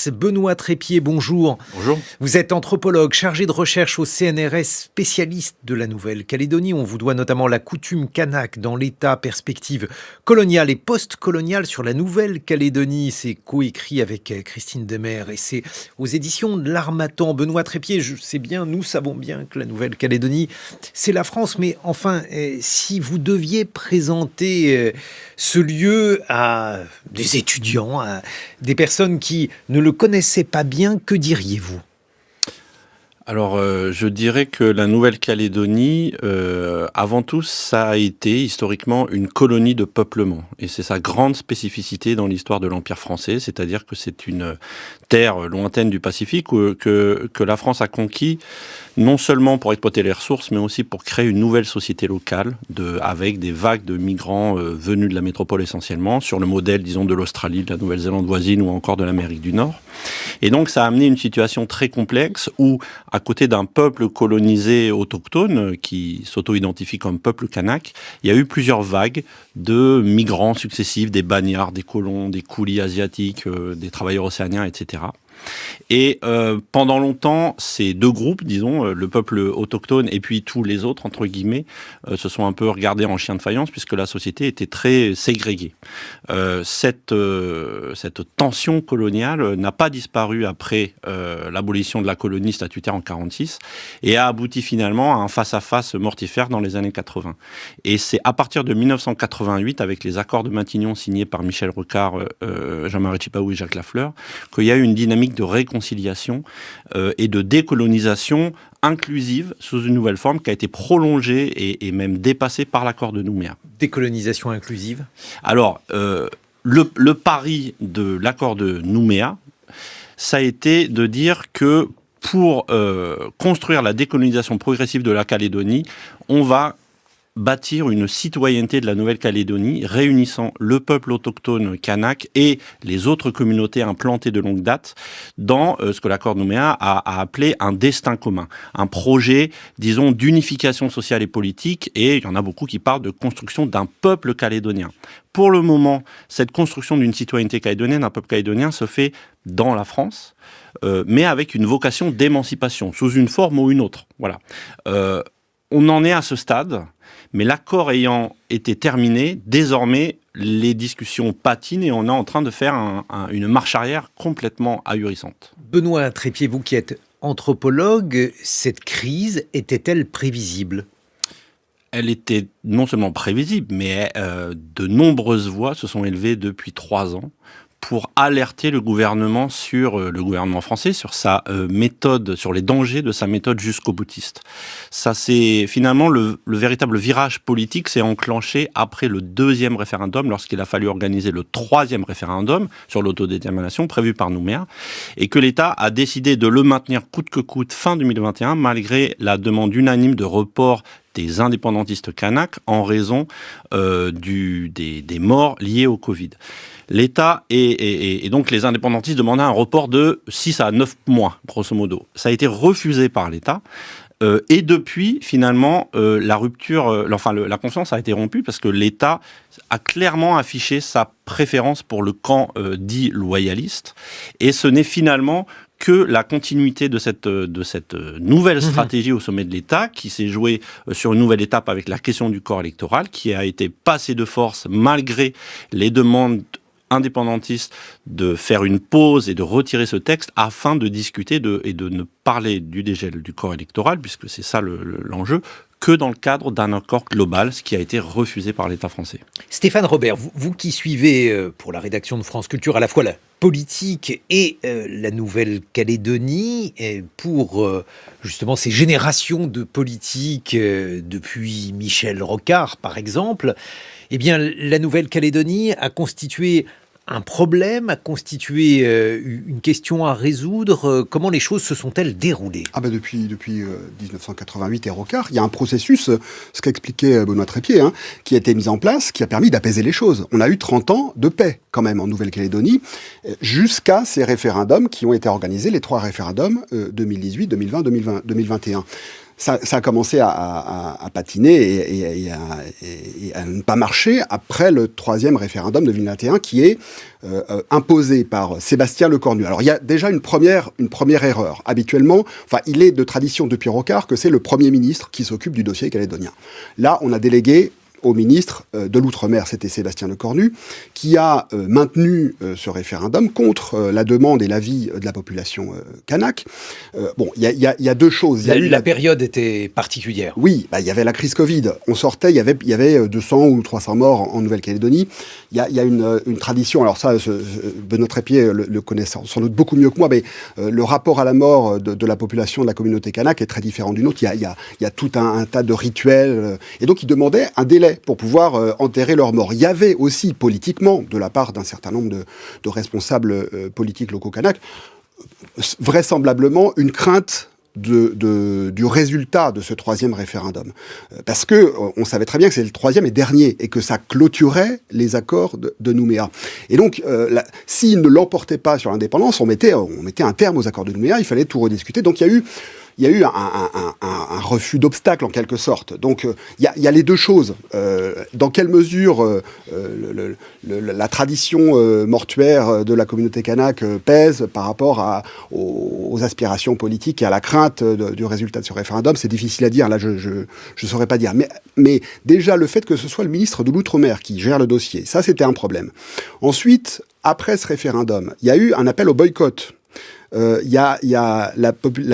CNRS. Benoît Trépied, bonjour. Bonjour. Vous êtes anthropologue, chargé de recherche au CNRS, spécialiste de la Nouvelle-Calédonie. On vous doit notamment la coutume kanak dans l'État, perspective coloniale et post-coloniale sur la Nouvelle-Calédonie. C'est coécrit avec Christine Demers et c'est aux éditions de l'Harmattan. Benoît Trépied, je sais bien, nous savons bien que la Nouvelle-Calédonie, c'est la France. Mais enfin, si vous deviez présenter ce lieu à des étudiants, à des personnes qui ne le connaissaient pas bien, que diriez-vous ? Alors, je dirais que la Nouvelle-Calédonie, avant tout, ça a été historiquement une colonie de peuplement. Et c'est sa grande spécificité dans l'histoire de l'Empire français, c'est-à-dire que c'est une terre lointaine du Pacifique que la France a conquis, non seulement pour exploiter les ressources, mais aussi pour créer une nouvelle société locale, avec des vagues de migrants venus de la métropole essentiellement, sur le modèle, disons, de l'Australie, de la Nouvelle-Zélande voisine ou encore de l'Amérique du Nord. Et donc, ça a amené une situation très complexe où, à côté d'un peuple colonisé autochtone qui s'auto-identifie comme peuple kanak, il y a eu plusieurs vagues de migrants successifs, des bagnards, des colons, des coulis asiatiques, des travailleurs océaniens, etc. Et pendant longtemps, ces deux groupes, disons, le peuple autochtone et puis tous les autres, entre guillemets, se sont un peu regardés en chien de faïence puisque la société était très ségrégée. Cette tension coloniale n'a pas disparu après l'abolition de la colonie statutaire en 1946 et a abouti finalement à un face-à-face mortifère dans les années 80. Et c'est à partir de 1988, avec les accords de Matignon signés par Michel Rocard, Jean-Marie Tjipaou et Jacques Lafleur, qu'il y a eu une dynamique de réconciliation et de décolonisation inclusive sous une nouvelle forme qui a été prolongée et même dépassée par l'accord de Nouméa. Décolonisation inclusive ? Alors, le pari de l'accord de Nouméa, ça a été de dire que pour construire la décolonisation progressive de la Calédonie, on va bâtir une citoyenneté de la Nouvelle-Calédonie réunissant le peuple autochtone kanak et les autres communautés implantées de longue date dans ce que l'accord de Nouméa a appelé un destin commun, un projet, disons, d'unification sociale et politique, et il y en a beaucoup qui parlent de construction d'un peuple calédonien. Pour le moment, cette construction d'une citoyenneté calédonienne, d'un peuple calédonien, se fait dans la France, mais avec une vocation d'émancipation, sous une forme ou une autre. Voilà. On en est à ce stade. Mais l'accord ayant été terminé, désormais, les discussions patinent et on est en train de faire une marche arrière complètement ahurissante. Benoît Trépied, vous qui êtes anthropologue, cette crise était-elle prévisible ? Elle était non seulement prévisible, mais de nombreuses voix se sont élevées depuis 3 ans pour alerter le gouvernement français, sur sa méthode, sur les dangers de sa méthode jusqu'au-boutiste. Ça, c'est finalement le véritable virage politique s'est enclenché après le 2e référendum, lorsqu'il a fallu organiser le 3e référendum sur l'autodétermination prévu par Nouméa, et que l'État a décidé de le maintenir coûte que coûte fin 2021, malgré la demande unanime de report des indépendantistes kanaks en raison des morts liées au Covid. L'État et donc les indépendantistes demandaient un report de 6 à 9 mois, grosso modo. Ça a été refusé par l'État. Et depuis, finalement, la confiance a été rompue parce que l'État a clairement affiché sa préférence pour le camp dit loyaliste. Et ce n'est finalement que la continuité de cette nouvelle stratégie au sommet de l'État, qui s'est jouée sur une nouvelle étape avec la question du corps électoral, qui a été passée de force malgré les demandes indépendantistes de faire une pause et de retirer ce texte afin de discuter et de ne parler du dégel du corps électoral, puisque c'est ça l'enjeu, que dans le cadre d'un accord global, ce qui a été refusé par l'État français. Stéphane Robert, vous qui suivez pour la rédaction de France Culture à la fois la politique et la Nouvelle-Calédonie, pour justement ces générations de politiques depuis Michel Rocard par exemple, eh bien la Nouvelle-Calédonie a constitué un problème, a constitué une question à résoudre. Comment les choses se sont-elles déroulées ? Depuis 1988 et Rocard, il y a un processus, ce qu'a expliqué Benoît Trépied, qui a été mis en place, qui a permis d'apaiser les choses. On a eu 30 ans de paix, quand même, en Nouvelle-Calédonie, jusqu'à ces référendums qui ont été organisés, les 3 référendums 2018, 2020, 2021. ça a commencé à patiner et à ne pas marcher après le 3e référendum de 2021 qui est imposé par Sébastien Lecornu. Alors il y a déjà une première erreur. Habituellement, il est de tradition depuis Rocard que c'est le Premier ministre qui s'occupe du dossier calédonien. Là, on a délégué au ministre de l'Outre-mer, c'était Sébastien Lecornu, qui a maintenu ce référendum contre la demande et l'avis de la population kanak. Il y a deux choses. La période était particulière. Oui, il y avait la crise Covid. On sortait, il y avait 200 ou 300 morts en Nouvelle-Calédonie. Il y a une tradition, alors ça, Benoît Trépied le connaît sans doute beaucoup mieux que moi, mais le rapport à la mort de la population de la communauté kanak est très différent d'une autre. Il y a tout un tas de rituels. Et donc, il demandait un délai pour pouvoir enterrer leurs morts. Il y avait aussi politiquement, de la part d'un certain nombre de responsables politiques locaux kanaks, vraisemblablement une crainte du résultat de ce 3e référendum. Parce que on savait très bien que c'est le 3e et dernier, et que ça clôturait les accords de Nouméa. Et donc, s'ils ne l'emportaient pas sur l'indépendance, on mettait un terme aux accords de Nouméa, il fallait tout rediscuter. Donc, il y a eu un refus d'obstacle, en quelque sorte. Donc, il y a les deux choses. Dans quelle mesure la tradition mortuaire de la communauté kanak pèse par rapport aux aspirations politiques et à la crainte du résultat de ce référendum, c'est difficile à dire. Là, je saurais pas dire. Mais déjà, le fait que ce soit le ministre de l'Outre-mer qui gère le dossier, ça, c'était un problème. Ensuite, après ce référendum, il y a eu un appel au boycott. La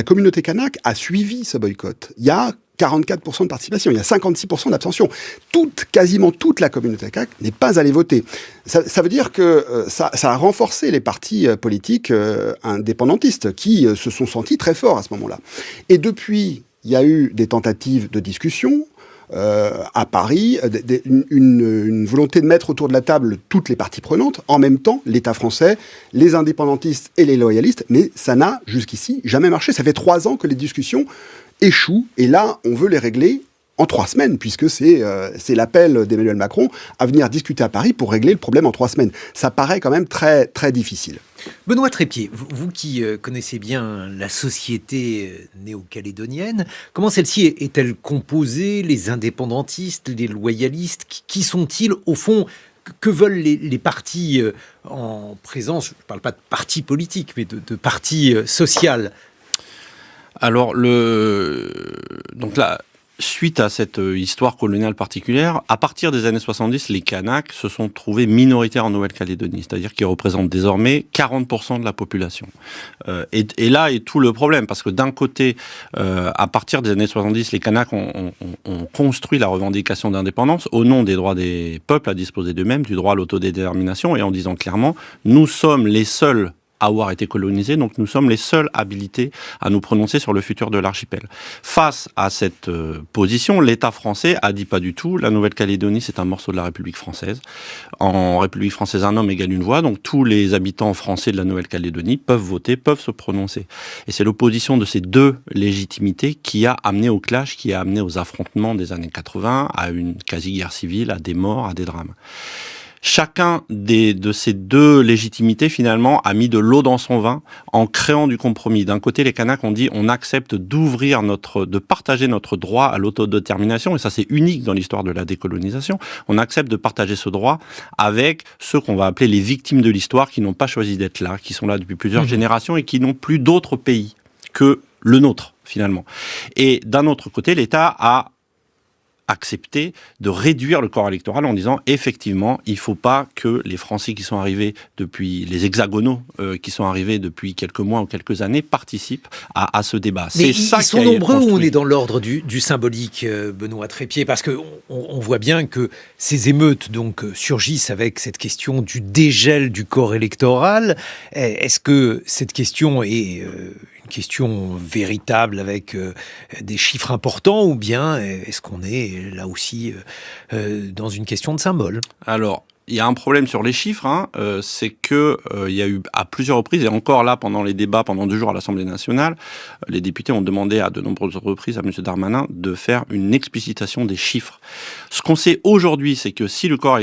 communauté kanak a suivi ce boycott. Il y a 44% de participation, il y a 56% d'abstention. Quasiment toute la communauté kanak n'est pas allée voter. Ça veut dire que ça a renforcé les partis politiques indépendantistes qui se sont sentis très forts à ce moment-là. Et depuis, il y a eu des tentatives de discussion. À Paris, une volonté de mettre autour de la table toutes les parties prenantes, en même temps l'État français, les indépendantistes et les loyalistes, mais ça n'a jusqu'ici jamais marché. Ça fait 3 ans que les discussions échouent, et là, on veut les régler en 3 semaines, puisque c'est l'appel d'Emmanuel Macron à venir discuter à Paris pour régler le problème en 3 semaines. Ça paraît quand même très, très difficile. Benoît Trépied, vous qui connaissez bien la société néo-calédonienne, comment celle-ci est-elle composée? Les indépendantistes, les loyalistes, qui sont-ils au fond? Que veulent les partis en présence? Je ne parle pas de partis politiques, mais de partis sociaux. Alors, donc là, suite à cette histoire coloniale particulière, à partir des années 70, les Kanaks se sont trouvés minoritaires en Nouvelle-Calédonie, c'est-à-dire qu'ils représentent désormais 40% de la population. Et là est tout le problème, parce que d'un côté, à partir des années 70, les Kanaks ont construit la revendication d'indépendance au nom des droits des peuples à disposer d'eux-mêmes, du droit à l'autodétermination, et en disant clairement, nous sommes les seuls à avoir été colonisés, donc nous sommes les seuls habilités à nous prononcer sur le futur de l'archipel. Face à cette position, l'État français a dit pas du tout, la Nouvelle-Calédonie c'est un morceau de la République française. En République française, un homme égale une voix, donc tous les habitants français de la Nouvelle-Calédonie peuvent voter, peuvent se prononcer. Et c'est l'opposition de ces deux légitimités qui a amené au clash, qui a amené aux affrontements des années 80, à une quasi-guerre civile, à des morts, à des drames. Chacun de ces deux légitimités, finalement, a mis de l'eau dans son vin en créant du compromis. D'un côté, les Kanaks ont dit on accepte de partager notre droit à l'autodétermination, et ça c'est unique dans l'histoire de la décolonisation. On accepte de partager ce droit avec ceux qu'on va appeler les victimes de l'histoire, qui n'ont pas choisi d'être là, qui sont là depuis plusieurs générations et qui n'ont plus d'autre pays que le nôtre, finalement. Et d'un autre côté, l'État a accepter de réduire le corps électoral en disant effectivement il ne faut pas que les Français qui sont arrivés depuis les hexagonaux qui sont arrivés depuis quelques mois ou quelques années participent à ce débat. Mais ils sont nombreux ou on est dans l'ordre du symbolique, Benoît Trépied, parce que on voit bien que ces émeutes donc surgissent avec cette question du dégel du corps électoral. Est-ce que cette question est une question véritable avec des chiffres importants, ou bien est-ce qu'on est là aussi dans une question de symbole? Alors, il y a un problème sur les chiffres, c'est que il y a eu à plusieurs reprises, et encore là pendant les débats, pendant 2 jours à l'Assemblée nationale, les députés ont demandé à de nombreuses reprises à M. Darmanin de faire une explicitation des chiffres. Ce qu'on sait aujourd'hui, c'est que si le corps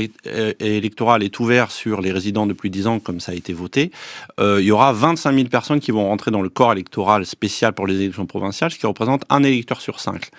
électoral est ouvert sur les résidents de plus de 10 ans, comme ça a été voté, il y aura 25 000 personnes qui vont rentrer dans le corps électoral spécial pour les élections provinciales, ce qui représente un électeur sur 5.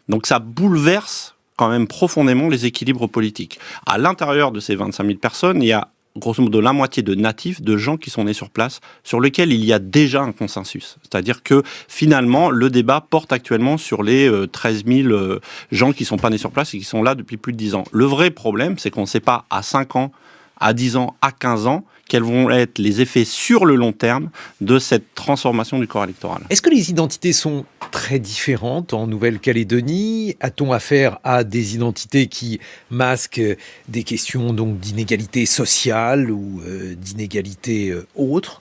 Donc ça bouleverse quand même profondément les équilibres politiques. À l'intérieur de ces 25 000 personnes, il y a grosso modo la moitié de natifs, de gens qui sont nés sur place, sur lesquels il y a déjà un consensus. C'est-à-dire que finalement, le débat porte actuellement sur les 13 000 gens qui ne sont pas nés sur place et qui sont là depuis plus de 10 ans. Le vrai problème, c'est qu'on ne sait pas à 5 ans, à 10 ans, à 15 ans, quels vont être les effets sur le long terme de cette transformation du corps électoral. Est-ce que les identités sont très différentes en Nouvelle-Calédonie? A-t-on affaire à des identités qui masquent des questions donc d'inégalité sociale ou d'inégalité autre?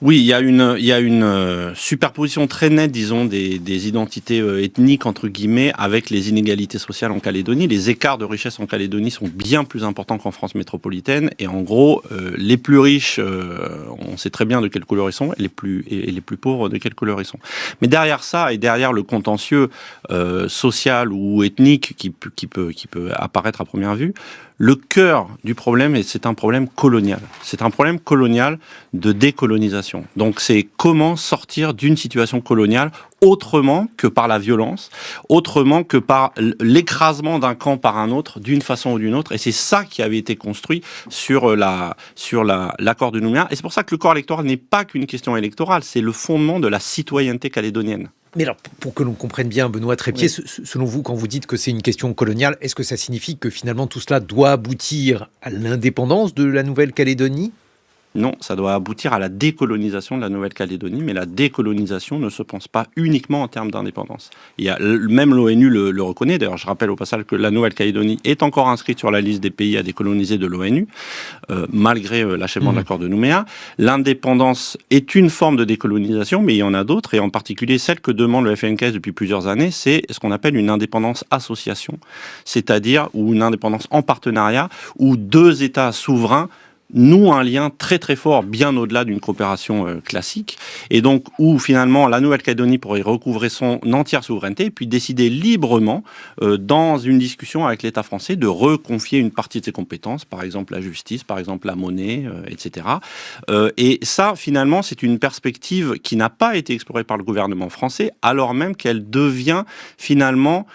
Oui, il y a une superposition très nette, disons, des identités ethniques, entre guillemets, avec les inégalités sociales en Calédonie. Les écarts de richesse en Calédonie sont bien plus importants qu'en France métropolitaine. Et en gros, les plus riches, on sait très bien de quelle couleur ils sont, et les plus pauvres de quelle couleur ils sont. Mais derrière ça, et derrière le contentieux social ou ethnique qui peut apparaître à première vue, le cœur du problème, et c'est un problème colonial. C'est un problème colonial de décolonisation. Donc c'est comment sortir d'une situation coloniale autrement que par la violence, autrement que par l'écrasement d'un camp par un autre, d'une façon ou d'une autre. Et c'est ça qui avait été construit sur l'accord de Nouméa. Et c'est pour ça que le corps électoral n'est pas qu'une question électorale, c'est le fondement de la citoyenneté calédonienne. Mais alors, pour que l'on comprenne bien, Benoît Trépied, Oui. selon vous, quand vous dites que c'est une question coloniale, est-ce que ça signifie que finalement tout cela doit aboutir à l'indépendance de la Nouvelle-Calédonie ? Non, ça doit aboutir à la décolonisation de la Nouvelle-Calédonie, mais la décolonisation ne se pense pas uniquement en termes d'indépendance. Même l'ONU le reconnaît. D'ailleurs, je rappelle au passage que la Nouvelle-Calédonie est encore inscrite sur la liste des pays à décoloniser de l'ONU, malgré l'achèvement de l'accord de Nouméa. L'indépendance est une forme de décolonisation, mais il y en a d'autres, et en particulier celle que demande le FNKS depuis plusieurs années, c'est ce qu'on appelle une indépendance association, c'est-à-dire ou une indépendance en partenariat, où 2 États souverains nouent un lien très très fort, bien au-delà d'une coopération classique, et donc où finalement la Nouvelle-Calédonie pourrait recouvrer son entière souveraineté, et puis décider librement, dans une discussion avec l'État français, de reconfier une partie de ses compétences, par exemple la justice, par exemple la monnaie, etc. Et ça, finalement, c'est une perspective qui n'a pas été explorée par le gouvernement français, alors même qu'elle devient finalement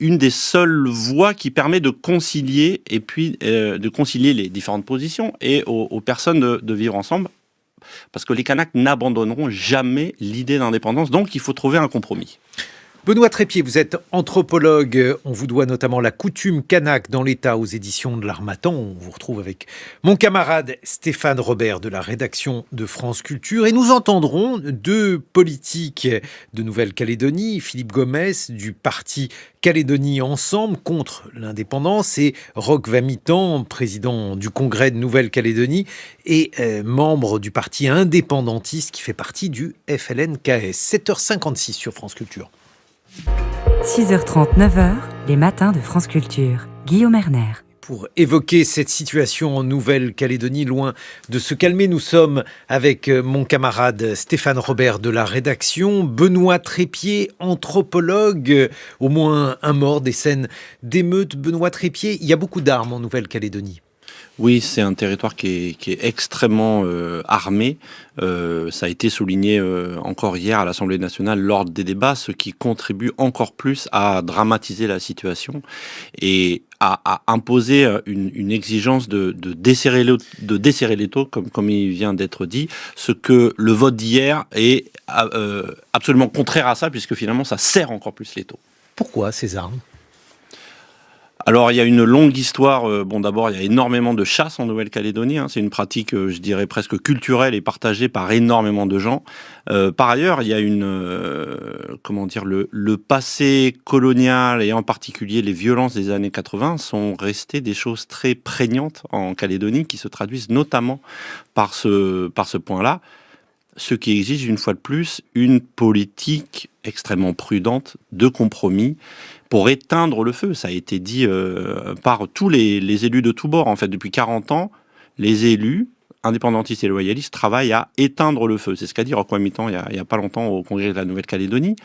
une des seules voies qui permet de concilier les différentes positions et aux personnes de vivre ensemble, parce que les Kanaks n'abandonneront jamais l'idée d'indépendance, donc il faut trouver un compromis. Benoît Trépied, vous êtes anthropologue. On vous doit notamment la coutume kanak dans l'État aux éditions de l'Harmattan. On vous retrouve avec mon camarade Stéphane Robert de la rédaction de France Culture. Et nous entendrons 2 politiques de Nouvelle-Calédonie, Philippe Gomès du parti Calédonie Ensemble contre l'indépendance et Roch Vamitan, président du Congrès de Nouvelle-Calédonie et membre du parti indépendantiste qui fait partie du FLNKS. 7h56 sur France Culture. 6h30, 9h, les matins de France Culture. Guillaume Erner. Pour évoquer cette situation en Nouvelle-Calédonie, loin de se calmer, nous sommes avec mon camarade Stéphane Robert de la rédaction, Benoît Trépied, anthropologue, au moins un mort, des scènes d'émeutes. Benoît Trépied, il y a beaucoup d'armes en Nouvelle-Calédonie. Oui, c'est un territoire qui est extrêmement armé. Ça a été souligné encore hier à l'Assemblée nationale lors des débats, ce qui contribue encore plus à dramatiser la situation et à imposer une exigence de desserrer l'étau, comme il vient d'être dit, ce que le vote d'hier est absolument contraire à ça, puisque finalement ça serre encore plus l'étau. Pourquoi ces armes ? Alors, il y a une longue histoire. D'abord, il y a énormément de chasse en Nouvelle-Calédonie. C'est une pratique, je dirais, presque culturelle et partagée par énormément de gens. Par ailleurs, il y a le passé colonial et en particulier les violences des années 80 sont restées des choses très prégnantes en Calédonie qui se traduisent notamment par ce point-là. Ce qui exige, une fois de plus, une politique extrêmement prudente de compromis, pour éteindre le feu. Ça a été dit par tous les élus de tous bords. En fait, depuis 40 ans, les élus indépendantistes et loyalistes travaillent à éteindre le feu. C'est ce qu'a dit Roch Wamithang il y a pas longtemps au Congrès de la Nouvelle-Calédonie.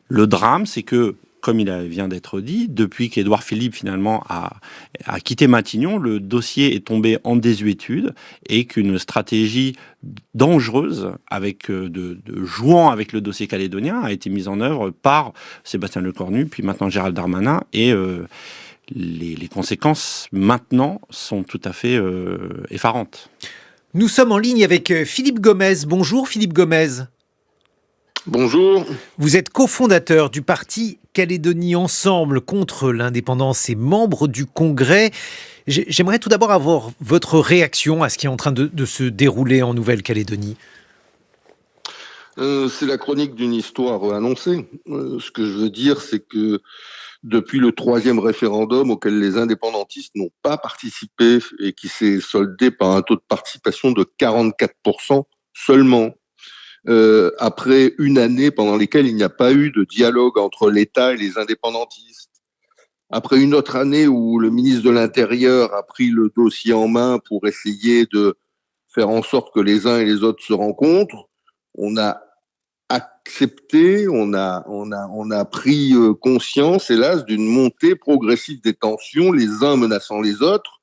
Le drame, c'est que, comme il vient d'être dit, depuis qu'Édouard Philippe finalement a quitté Matignon, le dossier est tombé en désuétude et qu'une stratégie dangereuse de jouant avec le dossier calédonien a été mise en œuvre par Sébastien Lecornu, puis maintenant Gérald Darmanin, et les conséquences maintenant sont tout à fait effarantes. Nous sommes en ligne avec Philippe Gomez. Bonjour Philippe Gomez. Bonjour. Vous êtes cofondateur du parti Calédonie Ensemble contre l'indépendance et membre du Congrès. J'aimerais tout d'abord avoir votre réaction à ce qui est en train de se dérouler en Nouvelle-Calédonie. C'est la chronique d'une histoire annoncée. Ce que je veux dire, c'est que depuis le 3e référendum auquel les indépendantistes n'ont pas participé et qui s'est soldé par un taux de participation de 44% seulement, après une année pendant laquelle il n'y a pas eu de dialogue entre l'État et les indépendantistes, après une autre année où le ministre de l'Intérieur a pris le dossier en main pour essayer de faire en sorte que les uns et les autres se rencontrent, on a accepté, on a pris conscience, hélas, d'une montée progressive des tensions, les uns menaçant les autres.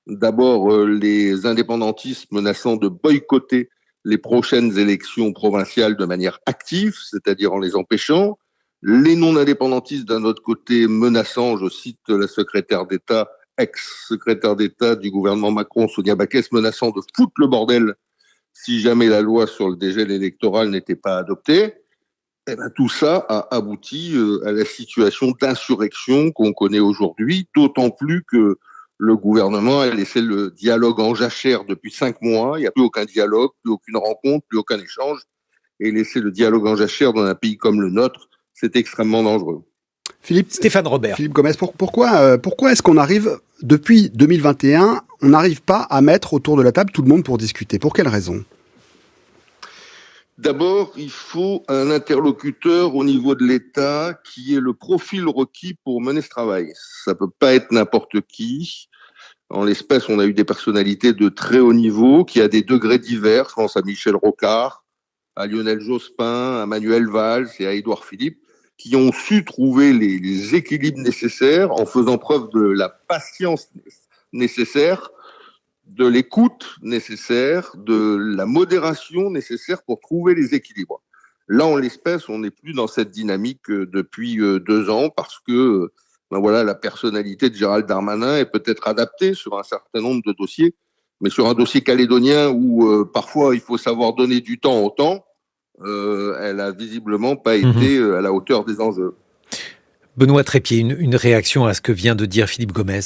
D'abord, les indépendantistes menaçant de boycotter les prochaines élections provinciales de manière active, c'est-à-dire en les empêchant. Les non-indépendantistes, d'un autre côté, menaçant, je cite la secrétaire d'État, ex-secrétaire d'État du gouvernement Macron, Sonia Backès, menaçant de foutre le bordel si jamais la loi sur le dégel électoral n'était pas adoptée. Et bien, tout ça a abouti à la situation d'insurrection qu'on connaît aujourd'hui, d'autant plus que le gouvernement a laissé le dialogue en jachère depuis 5 mois. Il n'y a plus aucun dialogue, plus aucune rencontre, plus aucun échange. Et laisser le dialogue en jachère dans un pays comme le nôtre, c'est extrêmement dangereux. Stéphane Robert. Philippe Gomez, pourquoi est-ce qu'on arrive, depuis 2021, on n'arrive pas à mettre autour de la table tout le monde pour discuter? Pour quelle raison? D'abord, il faut un interlocuteur au niveau de l'État qui ait le profil requis pour mener ce travail. Ça peut pas être n'importe qui. En l'espèce, on a eu des personnalités de très haut niveau qui, à des degrés divers, je pense à Michel Rocard, à Lionel Jospin, à Manuel Valls et à Édouard Philippe, qui ont su trouver les équilibres nécessaires en faisant preuve de la patience nécessaire, de l'écoute nécessaire, de la modération nécessaire pour trouver les équilibres. Là, en l'espèce, on n'est plus dans cette dynamique depuis 2 ans parce que la personnalité de Gérald Darmanin est peut-être adaptée sur un certain nombre de dossiers, mais sur un dossier calédonien où parfois il faut savoir donner du temps au temps, elle a visiblement pas été à la hauteur des enjeux. Benoît Trépied, une réaction à ce que vient de dire Philippe Gomez.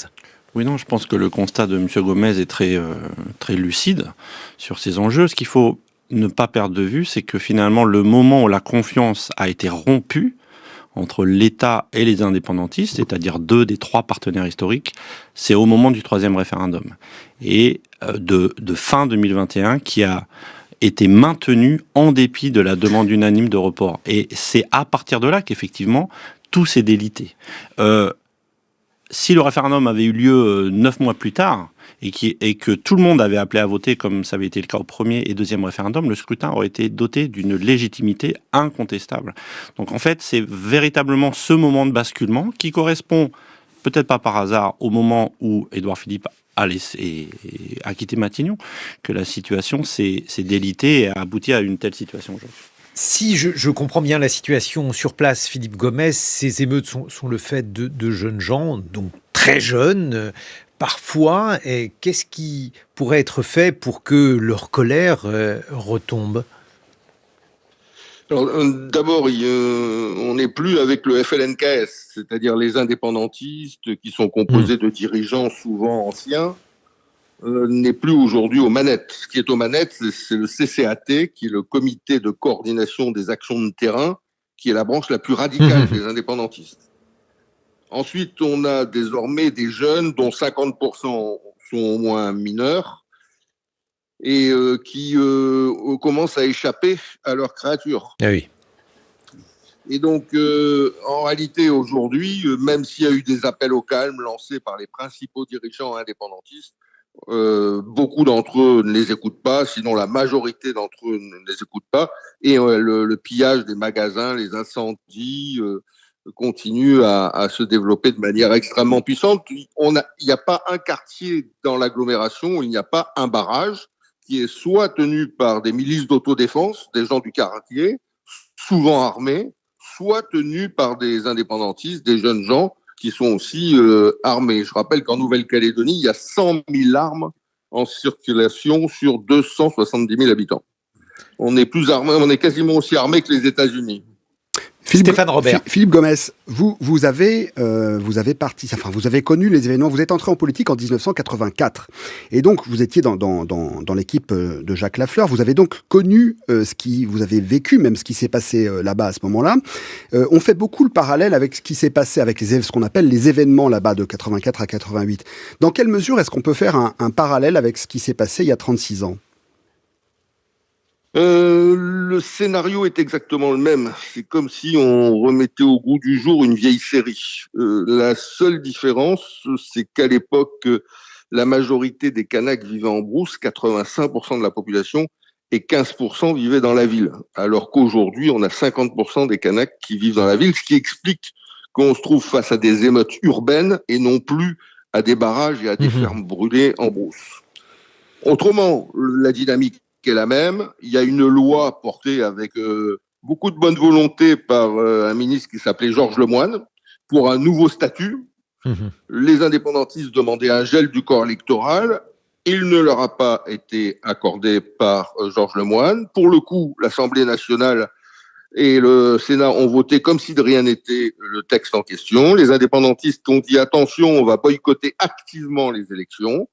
Oui, non, je pense que le constat de M. Gomez est très lucide sur ces enjeux. Ce qu'il faut ne pas perdre de vue, c'est que finalement, le moment où la confiance a été rompue entre l'État et les indépendantistes, c'est-à-dire 2 des 3 partenaires historiques, c'est au moment du 3e référendum. Et de fin 2021, qui a été maintenu en dépit de la demande unanime de report. Et c'est à partir de là qu'effectivement, tout s'est délité. Si le référendum avait eu lieu 9 mois plus tard, et que tout le monde avait appelé à voter comme ça avait été le cas au 1er et 2e référendum, le scrutin aurait été doté d'une légitimité incontestable. Donc en fait, c'est véritablement ce moment de basculement qui correspond, peut-être pas par hasard, au moment où Édouard Philippe a quitté Matignon, que la situation s'est délitée et a abouti à une telle situation aujourd'hui. Si je comprends bien la situation sur place, Philippe Gomez, ces émeutes sont le fait de jeunes gens, donc très jeunes, parfois. Et qu'est-ce qui pourrait être fait pour que leur colère retombe ? Alors, d'abord, on n'est plus avec le FLNKS, c'est-à-dire les indépendantistes qui sont composés de dirigeants souvent anciens, n'est plus aujourd'hui aux manettes. Ce qui est aux manettes, c'est le CCAT, qui est le comité de coordination des actions de terrain, qui est la branche la plus radicale des indépendantistes. Ensuite, on a désormais des jeunes dont 50% sont au moins mineurs et qui commencent à échapper à leur créature. Ah oui. Et donc, en réalité, aujourd'hui, même s'il y a eu des appels au calme lancés par les principaux dirigeants indépendantistes, beaucoup d'entre eux ne les écoutent pas, sinon la majorité d'entre eux ne les écoutent pas. Et le pillage des magasins, les incendies continuent à se développer de manière extrêmement puissante. Il n'y a pas un quartier dans l'agglomération où il n'y a pas un barrage qui est soit tenu par des milices d'autodéfense, des gens du quartier, souvent armés, soit tenu par des indépendantistes, des jeunes gens qui sont aussi armés. Je rappelle qu'en Nouvelle-Calédonie, il y a 100 000 armes en circulation sur 270 000 habitants. On est plus armé, on est quasiment aussi armé que les États-Unis. Stéphane Robert. Philippe Gomes, vous avez connu les événements. Vous êtes entré en politique en 1984, et donc vous étiez dans l'équipe de Jacques Lafleur. Vous avez donc connu vous avez vécu même ce qui s'est passé là-bas à ce moment-là. On fait beaucoup le parallèle avec ce qui s'est passé avec ce qu'on appelle les événements là-bas de 84 à 88. Dans quelle mesure est-ce qu'on peut faire un parallèle avec ce qui s'est passé il y a 36 ans ? Le scénario est exactement le même. C'est comme si on remettait au goût du jour une vieille série. La seule différence, c'est qu'à l'époque, la majorité des Kanaks vivaient en brousse, 85% de la population, et 15% vivaient dans la ville. Alors qu'aujourd'hui, on a 50% des Kanaks qui vivent dans la ville, ce qui explique qu'on se trouve face à des émeutes urbaines et non plus à des barrages et à des fermes brûlées en brousse. Autrement, la dynamique est la même. Il y a une loi portée avec beaucoup de bonne volonté par un ministre qui s'appelait Georges Lemoine pour un nouveau statut. Les indépendantistes demandaient un gel du corps électoral. Il ne leur a pas été accordé par Georges Lemoine. Pour le coup, l'Assemblée nationale et le Sénat ont voté comme si de rien n'était le texte en question. Les indépendantistes ont dit attention, on va boycotter activement les élections.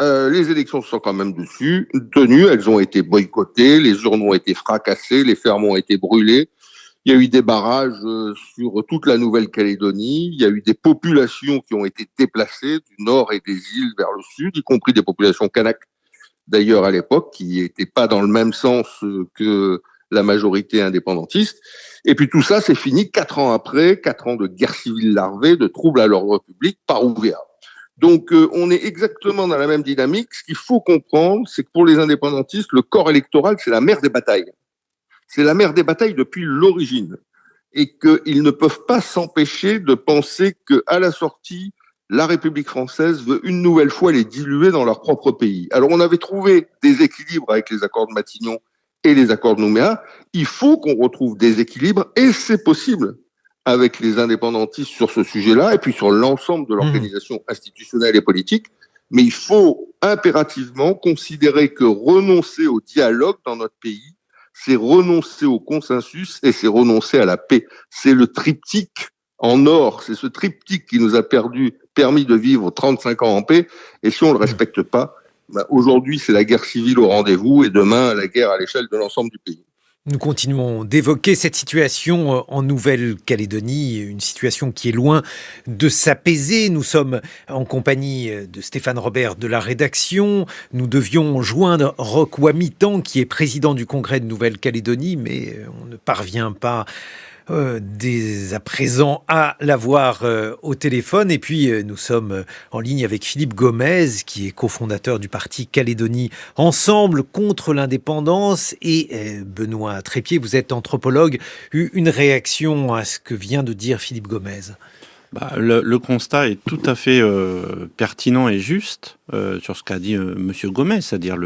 Les élections sont quand même tenues, elles ont été boycottées, les urnes ont été fracassées, les fermes ont été brûlées. Il y a eu des barrages sur toute la Nouvelle-Calédonie, il y a eu des populations qui ont été déplacées du nord et des îles vers le sud, y compris des populations kanak, d'ailleurs à l'époque, qui n'étaient pas dans le même sens que la majorité indépendantiste. Et puis tout ça, c'est fini 4 ans après, 4 ans de guerre civile larvée, de troubles à l'ordre public par OUVEA. Donc, on est exactement dans la même dynamique. Ce qu'il faut comprendre, c'est que pour les indépendantistes, le corps électoral, c'est la mère des batailles. C'est la mère des batailles depuis l'origine. Et qu'ils ne peuvent pas s'empêcher de penser qu'à la sortie, la République française veut une nouvelle fois les diluer dans leur propre pays. Alors, on avait trouvé des équilibres avec les accords de Matignon et les accords de Nouméa. Il faut qu'on retrouve des équilibres, et c'est possible avec les indépendantistes sur ce sujet-là, et puis sur l'ensemble de l'organisation institutionnelle et politique. Mais il faut impérativement considérer que renoncer au dialogue dans notre pays, c'est renoncer au consensus et c'est renoncer à la paix. C'est le triptyque en or, c'est ce triptyque qui nous a permis de vivre 35 ans en paix, et si on ne le respecte pas, aujourd'hui c'est la guerre civile au rendez-vous, et demain la guerre à l'échelle de l'ensemble du pays. Nous continuons d'évoquer cette situation en Nouvelle-Calédonie, une situation qui est loin de s'apaiser. Nous sommes en compagnie de Stéphane Robert de la rédaction. Nous devions joindre Roch Wamitan, qui est président du Congrès de Nouvelle-Calédonie, mais on ne parvient pas dès à présent à l'avoir au téléphone. Et puis nous sommes en ligne avec Philippe Gomes, qui est cofondateur du parti Calédonie Ensemble contre l'indépendance, et Benoît Trépied, vous êtes anthropologue. Une réaction à ce que vient de dire Philippe Gomes? Le constat est tout à fait pertinent et juste sur ce qu'a dit Monsieur Gomes, c'est-à-dire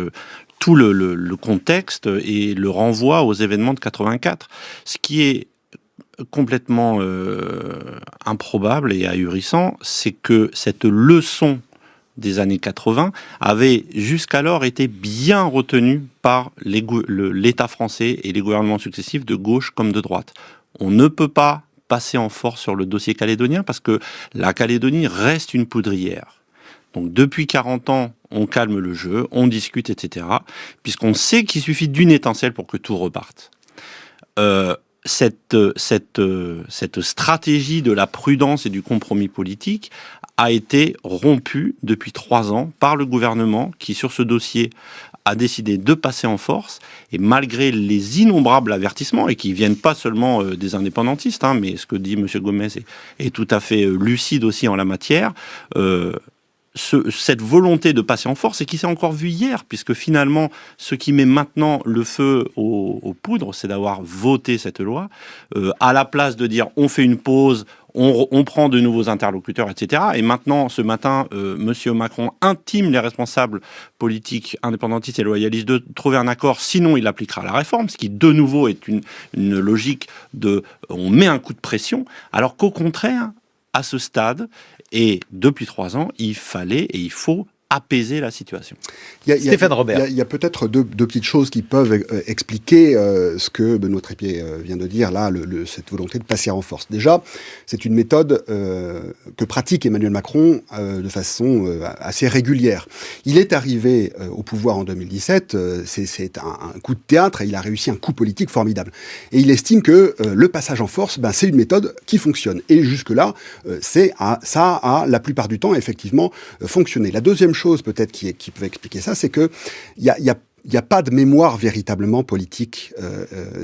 tout le contexte et le renvoi aux événements de 84. Ce qui est complètement improbable et ahurissant, c'est que cette leçon des années 80 avait jusqu'alors été bien retenue par l'État français et les gouvernements successifs de gauche comme de droite. On ne peut pas passer en force sur le dossier calédonien parce que la Calédonie reste une poudrière. Donc depuis 40 ans, on calme le jeu, on discute, etc. Puisqu'on sait qu'il suffit d'une étincelle pour que tout reparte. Cette stratégie de la prudence et du compromis politique a été rompue depuis 3 ans par le gouvernement qui, sur ce dossier, a décidé de passer en force, et malgré les innombrables avertissements, et qui viennent pas seulement des indépendantistes, mais ce que dit M. Gomez est tout à fait lucide aussi en la matière, cette volonté de passer en force, et qui s'est encore vu hier, puisque finalement, ce qui met maintenant le feu aux poudres, c'est d'avoir voté cette loi, à la place de dire on fait une pause, on prend de nouveaux interlocuteurs, etc. Et maintenant, ce matin, M. Macron intime les responsables politiques indépendantistes et loyalistes de trouver un accord, sinon il appliquera la réforme, ce qui de nouveau est une logique de on met un coup de pression, alors qu'au contraire, à ce stade, et depuis 3 ans, il fallait et il faut apaiser la situation. Stéphane Robert. Il y a peut-être deux petites choses qui peuvent expliquer ce que Benoît Trépied vient de dire, là, cette volonté de passer en force. Déjà, c'est une méthode que pratique Emmanuel Macron de façon assez régulière. Il est arrivé au pouvoir en 2017, c'est un coup de théâtre, et il a réussi un coup politique formidable. Et il estime que le passage en force, c'est une méthode qui fonctionne. Et jusque-là, ça a la plupart du temps, effectivement, fonctionné. La deuxième chose peut-être qui peut expliquer ça, c'est que il y a pas de mémoire véritablement politique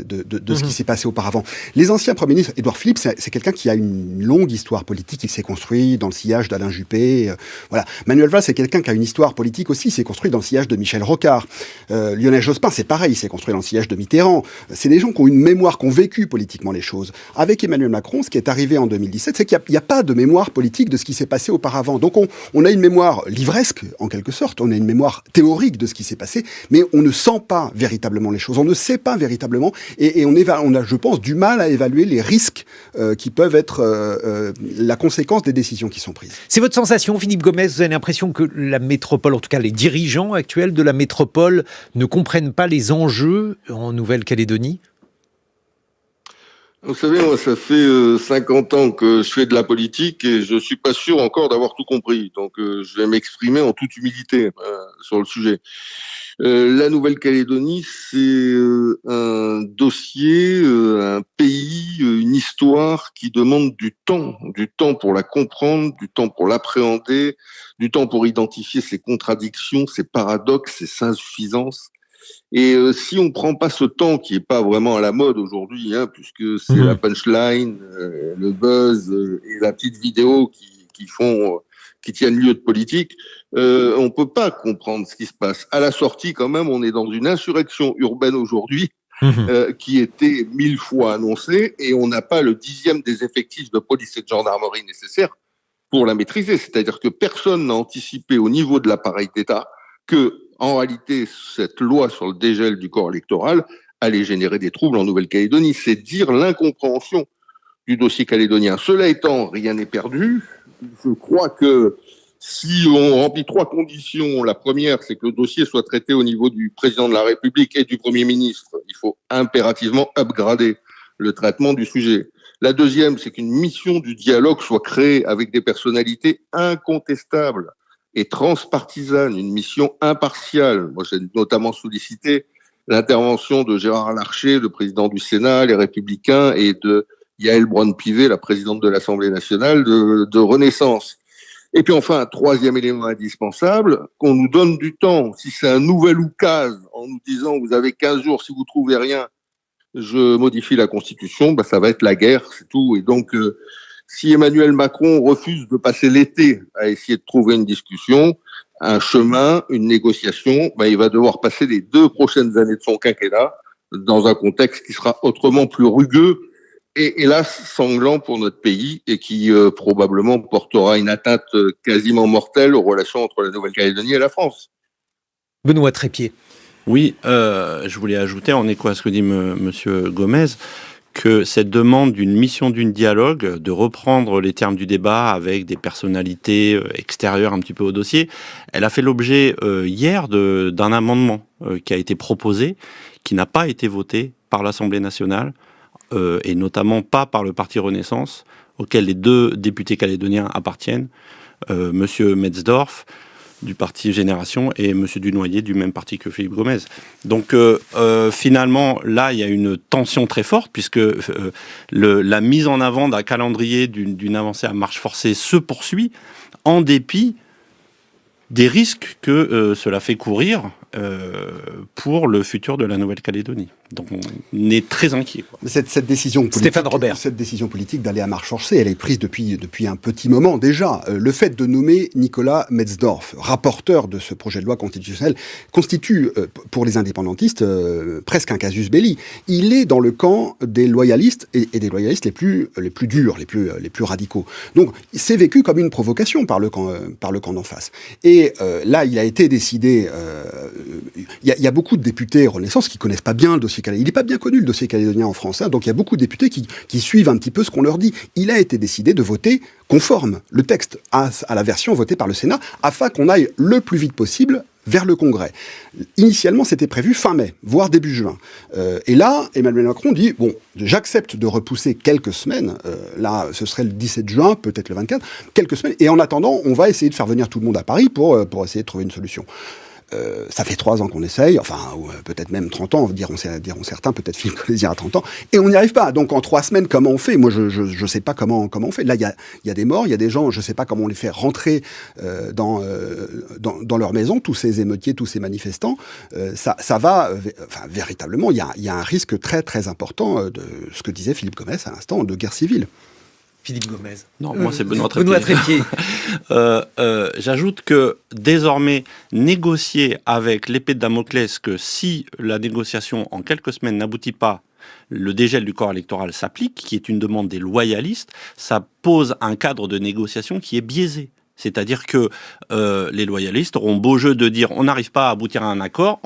de ce qui s'est passé auparavant. Les anciens premiers ministres, Édouard Philippe, c'est quelqu'un qui a une longue histoire politique. Il s'est construit dans le sillage d'Alain Juppé. Voilà. Manuel Valls, c'est quelqu'un qui a une histoire politique aussi. Il s'est construit dans le sillage de Michel Rocard. Lionel Jospin, c'est pareil. Il s'est construit dans le sillage de Mitterrand. C'est des gens qui ont une mémoire, qui ont vécu politiquement les choses. Avec Emmanuel Macron, ce qui est arrivé en 2017, c'est qu'il n'y a pas de mémoire politique de ce qui s'est passé auparavant. Donc on a une mémoire livresque, en quelque sorte. On a une mémoire théorique de ce qui s'est passé, mais on ne sent pas véritablement les choses, on ne sait pas véritablement, et on a, je pense, du mal à évaluer les risques qui peuvent être la conséquence des décisions qui sont prises. C'est votre sensation, Philippe Gomez? Vous avez l'impression que la métropole, en tout cas les dirigeants actuels de la métropole, ne comprennent pas les enjeux en Nouvelle-Calédonie? Vous savez, moi, ça fait 50 ans que je fais de la politique et je suis pas sûr encore d'avoir tout compris. Donc, je vais m'exprimer en toute humilité sur le sujet. La Nouvelle-Calédonie, c'est un dossier, un pays, une histoire qui demande du temps pour la comprendre, du temps pour l'appréhender, du temps pour identifier ses contradictions, ses paradoxes, ses insuffisances. Et si on prend pas ce temps qui est pas vraiment à la mode aujourd'hui, puisque c'est la punchline, le buzz et la petite vidéo qui tiennent lieu de politique, on peut pas comprendre ce qui se passe. À la sortie, quand même, on est dans une insurrection urbaine aujourd'hui qui était 1000 fois annoncée, et on n'a pas le 10e des effectifs de police et de gendarmerie nécessaires pour la maîtriser. C'est-à-dire que personne n'a anticipé au niveau de l'appareil d'État que, en réalité, cette loi sur le dégel du corps électoral allait générer des troubles en Nouvelle-Calédonie. C'est dire l'incompréhension du dossier calédonien. Cela étant, rien n'est perdu. Je crois que si on remplit 3 conditions, la première, c'est que le dossier soit traité au niveau du président de la République et du Premier ministre. Il faut impérativement upgrader le traitement du sujet. La deuxième, c'est qu'une mission du dialogue soit créée avec des personnalités incontestables et transpartisane, une mission impartiale. Moi, j'ai notamment sollicité l'intervention de Gérard Larcher, le président du Sénat, les Républicains, et de Yaël Braun-Pivet, la présidente de l'Assemblée nationale de Renaissance. Et puis enfin, un troisième élément indispensable, qu'on nous donne du temps. Si c'est un nouvel oukase en nous disant vous avez 15 jours, si vous trouvez rien, je modifie la Constitution, ça va être la guerre, c'est tout. Et donc, si Emmanuel Macron refuse de passer l'été à essayer de trouver une discussion, un chemin, une négociation, il va devoir passer les 2 prochaines années de son quinquennat dans un contexte qui sera autrement plus rugueux et hélas sanglant pour notre pays, et qui probablement portera une atteinte quasiment mortelle aux relations entre la Nouvelle-Calédonie et la France. Benoît Trépied. Oui, je voulais ajouter, en écho à ce que dit Monsieur Gomez, que cette demande d'une mission d'une dialogue, de reprendre les termes du débat avec des personnalités extérieures un petit peu au dossier, elle a fait l'objet hier d'un amendement qui a été proposé, qui n'a pas été voté par l'Assemblée nationale, et notamment pas par le Parti Renaissance, auquel les 2 députés calédoniens appartiennent, Monsieur Metzdorf, du parti Génération, et M. Dunoyer, du même parti que Philippe Gomez. Donc finalement, là, il y a une tension très forte, puisque la mise en avant d'un calendrier d'une avancée à marche forcée se poursuit, en dépit des risques que cela fait courir pour le futur de la Nouvelle-Calédonie. Donc on est très inquiet. Mais cette décision politique, Stéphane Robert. Cette décision politique d'aller à marche forcée, elle est prise depuis un petit moment déjà. Le fait de nommer Nicolas Metzdorf, rapporteur de ce projet de loi constitutionnel, constitue pour les indépendantistes presque un casus belli. Il est dans le camp des loyalistes et des loyalistes les plus durs, les plus radicaux. Donc c'est vécu comme une provocation par le camp d'en face. Et là, il a été décidé. Il y a beaucoup de députés Renaissance qui connaissent pas bien le dossier calédonien. Il n'est pas bien connu le dossier calédonien en France, hein, donc il y a beaucoup de députés qui suivent un petit peu ce qu'on leur dit. Il a été décidé de voter conforme le texte à la version votée par le Sénat, afin qu'on aille le plus vite possible vers le Congrès. Initialement, c'était prévu fin mai, voire début juin. Et là, Emmanuel Macron dit, bon, j'accepte de repousser quelques semaines, là, ce serait le 17 juin, peut-être le 24, quelques semaines, et en attendant, on va essayer de faire venir tout le monde à Paris pour essayer de trouver une solution. Ça fait 3 ans qu'on essaye, enfin, ou peut-être même 30 ans, diront certains, peut-être Philippe Colaizière à 30 ans, et on n'y arrive pas. Donc en 3 semaines, comment on fait? Moi, je sais pas comment on fait. Là, il y a des morts, il y a des gens, je sais pas comment on les fait rentrer dans leur maison, tous ces émeutiers, tous ces manifestants. Ça va, véritablement, il y a un risque très très important de ce que disait Philippe Gomès à l'instant, de guerre civile. Philippe Gomez. Non, moi c'est Benoît Trépied. J'ajoute que désormais, négocier avec l'épée de Damoclès, que si la négociation en quelques semaines n'aboutit pas, le dégel du corps électoral s'applique, qui est une demande des loyalistes, ça pose un cadre de négociation qui est biaisé. C'est-à-dire que les loyalistes auront beau jeu de dire on n'arrive pas à aboutir à un accord,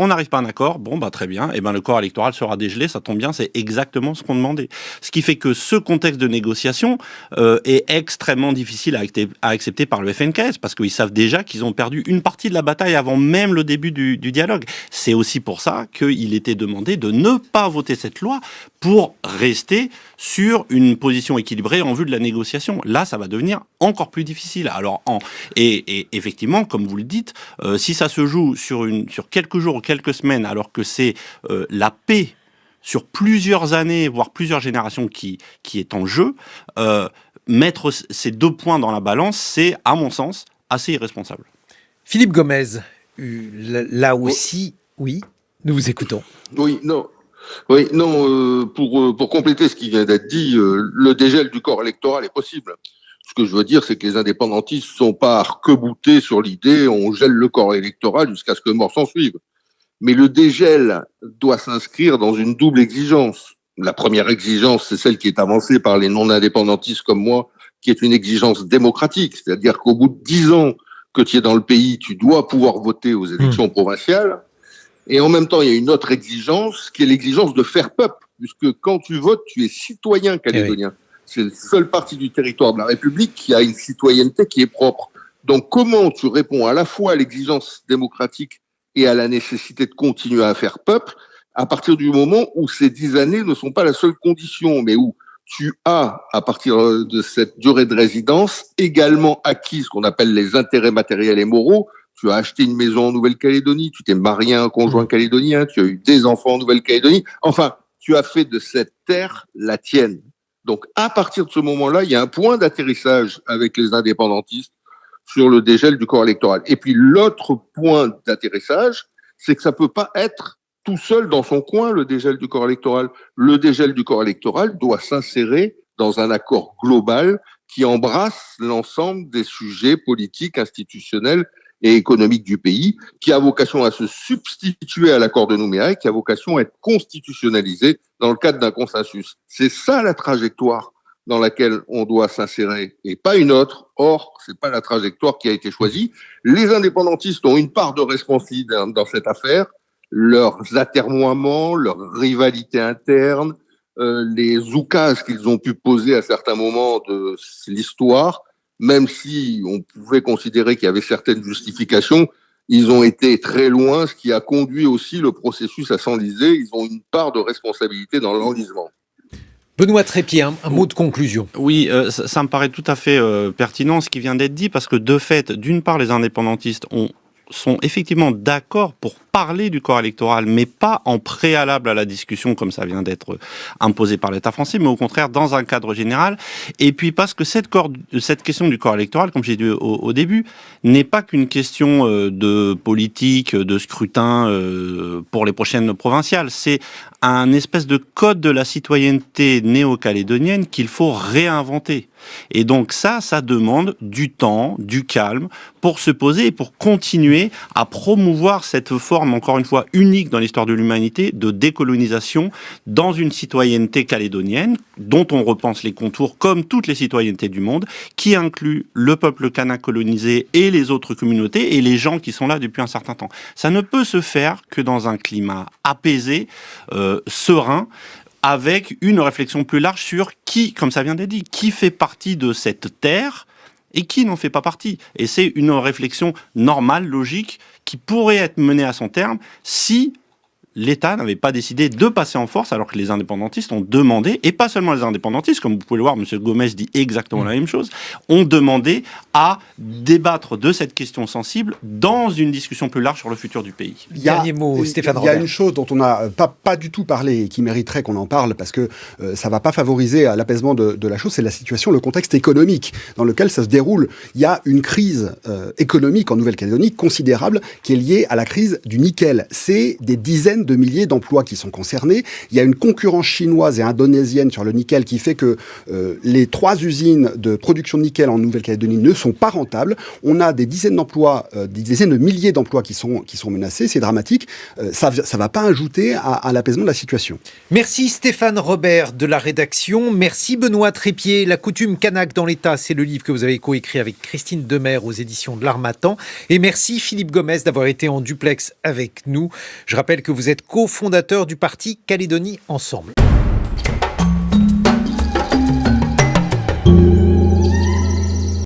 bon bah très bien, et ben le corps électoral sera dégelé, ça tombe bien, c'est exactement ce qu'on demandait. Ce qui fait que ce contexte de négociation est extrêmement difficile à accepter par le FNKS, parce qu'ils savent déjà qu'ils ont perdu une partie de la bataille avant même le début du dialogue. C'est aussi pour ça qu'il était demandé de ne pas voter cette loi pour rester sur une position équilibrée en vue de la négociation. Là, ça va devenir encore plus difficile. Alors, et effectivement, comme vous le dites, si ça se joue sur quelques jours ou quelques semaines, alors que c'est la paix sur plusieurs années, voire plusieurs générations qui est en jeu, mettre ces 2 points dans la balance, c'est, à mon sens, assez irresponsable. Philippe Gomez, là aussi, oui, nous vous écoutons. Oui, non, pour compléter ce qui vient d'être dit, le dégel du corps électoral est possible. Ce que je veux dire, c'est que les indépendantistes sont pas arc-boutés sur l'idée on gèle le corps électoral jusqu'à ce que mort s'en suive. Mais le dégel doit s'inscrire dans une double exigence. La première exigence, c'est celle qui est avancée par les non-indépendantistes comme moi, qui est une exigence démocratique. C'est-à-dire qu'au bout de 10 ans que tu es dans le pays, tu dois pouvoir voter aux élections provinciales. Et en même temps, il y a une autre exigence qui est l'exigence de faire peuple, puisque quand tu votes, tu es citoyen calédonien. C'est la seule partie du territoire de la République qui a une citoyenneté qui est propre. Donc comment tu réponds à la fois à l'exigence démocratique et à la nécessité de continuer à faire peuple à partir du moment où ces 10 années ne sont pas la seule condition, mais où tu as, à partir de cette durée de résidence, également acquis ce qu'on appelle les intérêts matériels et moraux. Tu as acheté une maison en Nouvelle-Calédonie, tu t'es marié à un conjoint calédonien, tu as eu des enfants en Nouvelle-Calédonie. Enfin, tu as fait de cette terre la tienne. Donc, à partir de ce moment-là, il y a un point d'atterrissage avec les indépendantistes sur le dégel du corps électoral. Et puis, l'autre point d'atterrissage, c'est que ça peut pas être tout seul dans son coin, le dégel du corps électoral. Le dégel du corps électoral doit s'insérer dans un accord global qui embrasse l'ensemble des sujets politiques, institutionnels et économique du pays, qui a vocation à se substituer à l'accord de Nouméa et qui a vocation à être constitutionnalisé dans le cadre d'un consensus. C'est ça la trajectoire dans laquelle on doit s'insérer et pas une autre. Or, c'est pas la trajectoire qui a été choisie. Les indépendantistes ont une part de responsabilité dans cette affaire, leurs atermoiements, leur rivalité interne, les oukases qu'ils ont pu poser à certains moments de l'histoire. Même si on pouvait considérer qu'il y avait certaines justifications, ils ont été très loin, ce qui a conduit aussi le processus à s'enliser. Ils ont une part de responsabilité dans l'enlisement. Benoît Trépied, un mot de conclusion. Oui, ça me paraît tout à fait pertinent ce qui vient d'être dit, parce que de fait, d'une part, les indépendantistes ont sont effectivement d'accord pour parler du corps électoral, mais pas en préalable à la discussion, comme ça vient d'être imposé par l'État français, mais au contraire dans un cadre général. Et puis parce que cette question du corps électoral, comme j'ai dit au début, n'est pas qu'une question de politique, de scrutin pour les prochaines provinciales. C'est un espèce de code de la citoyenneté néo-calédonienne qu'il faut réinventer. Et donc ça demande du temps, du calme, pour se poser et pour continuer à promouvoir cette forme, encore une fois, unique dans l'histoire de l'humanité, de décolonisation dans une citoyenneté calédonienne, dont on repense les contours comme toutes les citoyennetés du monde, qui inclut le peuple kanak colonisé et les autres communautés et les gens qui sont là depuis un certain temps. Ça ne peut se faire que dans un climat apaisé, serein, avec une réflexion plus large sur qui, comme ça vient d'être dit, qui fait partie de cette terre et qui n'en fait pas partie. Et c'est une réflexion normale, logique, qui pourrait être menée à son terme si l'État n'avait pas décidé de passer en force, alors que les indépendantistes ont demandé, et pas seulement les indépendantistes, comme vous pouvez le voir, M. Gomez dit exactement la même chose, ont demandé à débattre de cette question sensible dans une discussion plus large sur le futur du pays. Dernier mot, Stéphane Robert. Il y a une chose dont on n'a pas du tout parlé et qui mériterait qu'on en parle, parce que ça ne va pas favoriser l'apaisement de la chose, c'est la situation, le contexte économique dans lequel ça se déroule. Il y a une crise économique en Nouvelle-Calédonie considérable qui est liée à la crise du nickel. C'est des dizaines de milliers d'emplois qui sont concernés. Il y a une concurrence chinoise et indonésienne sur le nickel qui fait que les 3 usines de production de nickel en Nouvelle-Calédonie ne sont pas rentables. On a des dizaines d'emplois, des dizaines de milliers d'emplois qui sont menacés. C'est dramatique. Ça va pas ajouter à l'apaisement de la situation. Merci Stéphane Robert de la rédaction. Merci Benoît Trépied. La coutume kanak dans l'État, c'est le livre que vous avez coécrit avec Christine Demers aux éditions de l'Harmattan. Et merci Philippe Gomez d'avoir été en duplex avec nous. Je rappelle que vous êtes cofondateur du parti Calédonie Ensemble.